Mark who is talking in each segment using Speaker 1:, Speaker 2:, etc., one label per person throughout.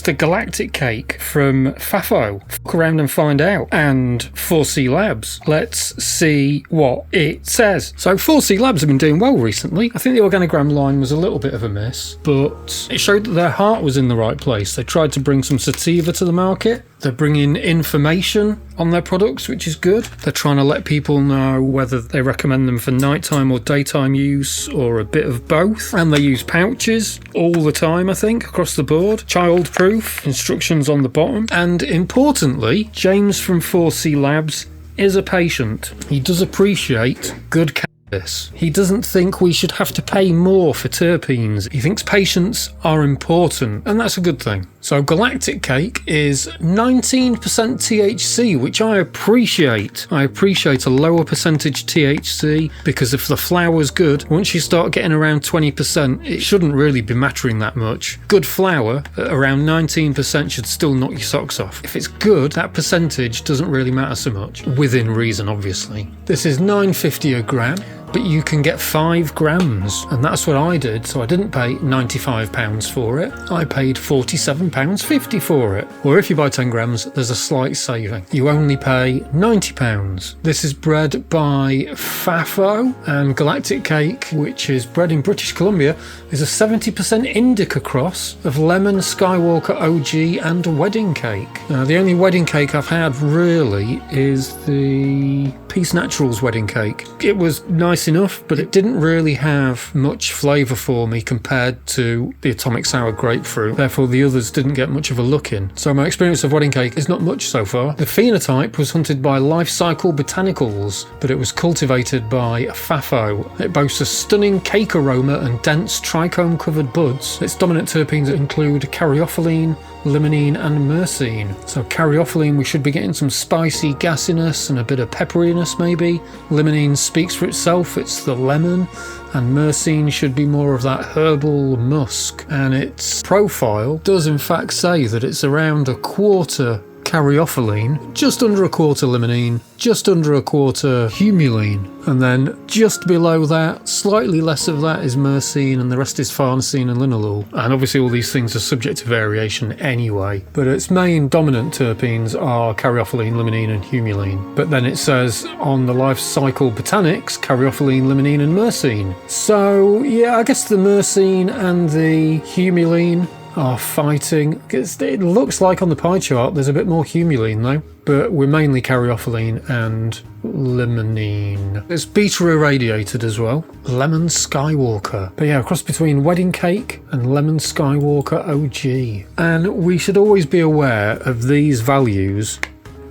Speaker 1: just a Galactic cake from FAAFO. Fuck around and find out. And 4C Labs. Let's see what it says. So 4C Labs have been doing well recently. I think the organogram line was a little bit of a miss, but it showed that their heart was in the right place. They tried to bring some sativa to the market. They're bringing information on their products, which is good. They're trying to let people know whether they recommend them for nighttime or daytime use or a bit of both. And they use pouches all the time, I think, across the board. Child-proof, instructions on the bottom. And importantly, James from 4C Labs is a patient. He does appreciate good cannabis. He doesn't think we should have to pay more for terpenes. He thinks patients are important, and that's a good thing. So Galactic cake is 19% THC, which I appreciate. I appreciate a lower percentage THC because if the flour's good, once you start getting around 20%, it shouldn't really be mattering that much. Good flour at around 19% should still knock your socks off. If it's good, that percentage doesn't really matter so much. Within reason, obviously. This is $9.50 a gram. But you can get 5 grams, and that's what I did, so I didn't pay £95 for it. I paid £47.50 for it. Or if you buy 10 grams, there's a slight saving. You only pay £90. This is bred by FAAFO, and Galactic cake, which is bred in British Columbia, is a 70% indica cross of lemon, Skywalker OG, and wedding cake. Now, the only wedding cake I've had, really, is the Peace Naturals wedding cake. It was nice enough, but it didn't really have much flavour for me compared to the Atomic Sour Grapefruit. Therefore, the others didn't get much of a look in. So my experience of wedding cake is not much so far. The phenotype was hunted by Life Cycle Botanicals, but it was cultivated by FAAFO. It boasts a stunning cake aroma and dense trichome-covered buds. Its dominant terpenes include caryophyllene, limonene and myrcene. So caryophyllene, we should be getting some spicy gassiness and a bit of pepperiness maybe. Limonene speaks for itself, it's the lemon, and myrcene should be more of that herbal musk. And its profile does in fact say that it's around a quarter caryophyllene, just under a quarter limonene, just under a quarter humulene, and then just below that, slightly less of that is myrcene, and the rest is farnesene and linalool. And obviously all these things are subject to variation anyway, but its main dominant terpenes are caryophyllene, limonene and humulene. But then it says on the Life Cycle Botanics, caryophyllene, limonene and myrcene. So yeah, I guess the myrcene and the humulene are fighting. It looks like on the pie chart there's a bit more humulene though, but we're mainly caryophyllene and limonene. It's beta irradiated as well. Lemon Skywalker. But yeah, a cross between wedding cake and lemon Skywalker OG. And we should always be aware of these values.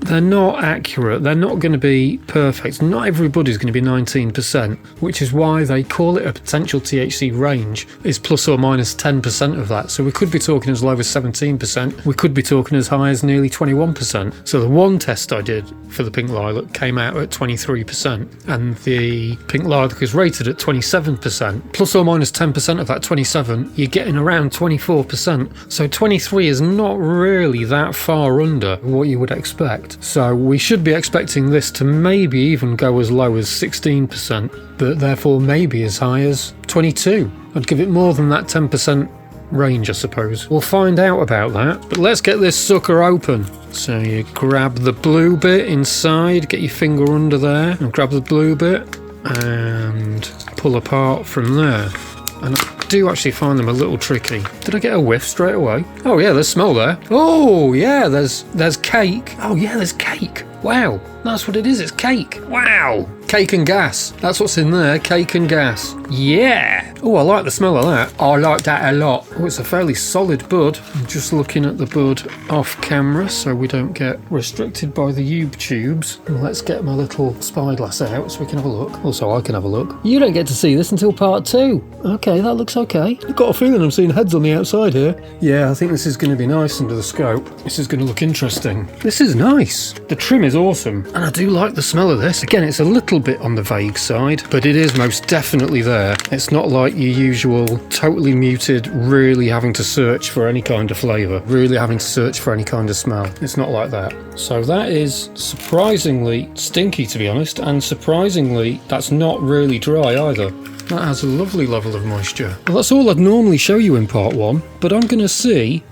Speaker 1: They're not accurate, they're not going to be perfect. Not everybody's going to be 19%, which is why they call it a potential THC range is plus or minus 10% of that. So we could be talking as low as 17%, we could be talking as high as nearly 21%. So the one test I did for the pink lilac came out at 23%, and the pink lilac is rated at 27%. Plus or minus 10% of that 27, you're getting around 24%. So 23 is not really that far under what you would expect. So we should be expecting this to maybe even go as low as 16%, but therefore maybe as high as 22. I'd give it more than that 10% range, I suppose. We'll find out about that, but let's get this sucker open. So you grab the blue bit inside, get your finger under there, and grab the blue bit, and pull apart from there. And I do actually find them a little tricky. Did I get a whiff straight away? Oh yeah, there's smell there. Oh yeah, there's cake. Oh yeah, there's cake. Wow, that's what it is, it's cake. Wow, cake and gas. That's what's in there, cake and gas. Yeah. Oh, I like the smell of that. I like that a lot. Oh, it's a fairly solid bud. I'm just looking at the bud off camera so we don't get restricted by the YouTubes. Let's get my little spyglass out so we can have a look. Also, I can have a look. You don't get to see this until part 2. Okay, that looks okay. I've got a feeling I'm seeing heads on the outside here. Yeah, I think this is going to be nice under the scope. This is going to look interesting. This is nice. The trim is awesome. And I do like the smell of this. Again, it's a little bit on the vague side, but it is most definitely there. It's not like your usual totally muted, really having to search for any kind of flavour, really having to search for any kind of smell. It's not like that. So that is surprisingly stinky, to be honest, and surprisingly that's not really dry either. That has a lovely level of moisture. Well, that's all I'd normally show you in part 1, but I'm going to see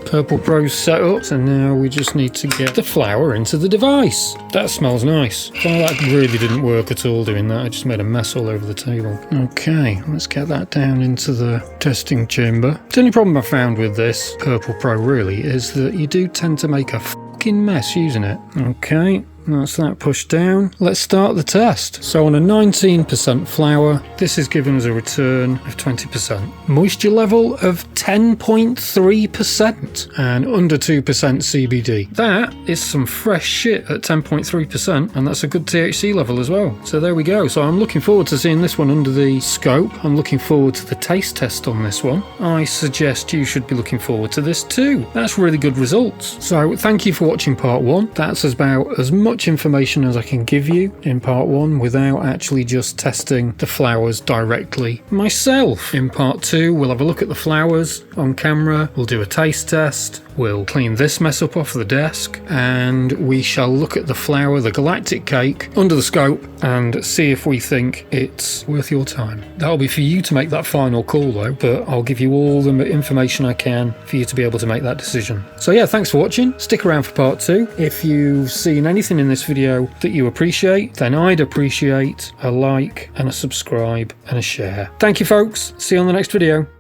Speaker 1: Purple Pro's set up, so now we just need to get the flower into the device. That smells nice. Oh, that really didn't work at all doing that. I just made a mess all over the table. Okay, let's get that down into the testing chamber. The only problem I found with this Purple Pro really is that you do tend to make a fucking mess using it. Okay. That's that pushed down. Let's start the test. So on a 19% flour, this is giving us a return of 20%. Moisture level of 10.3% and under 2% CBD. That is some fresh shit at 10.3%, and that's a good THC level as well. So there we go. So I'm looking forward to seeing this one under the scope. I'm looking forward to the taste test on this one. I suggest you should be looking forward to this too. That's really good results. So thank you for watching part 1. That's about as much information as I can give you in part 1 without actually just testing the flowers directly myself. In part 2, we'll have a look at the flowers on camera, we'll do a taste test, we'll clean this mess up off the desk, and we shall look at the flower, the Galactic cake, under the scope and see if we think it's worth your time. That'll be for you to make that final call though, but I'll give you all the information I can for you to be able to make that decision. So yeah, thanks for watching. Stick around for part 2. If you've seen anything in this video that you appreciate, then I'd appreciate a like and a subscribe and a share. Thank you folks. See you on the next video.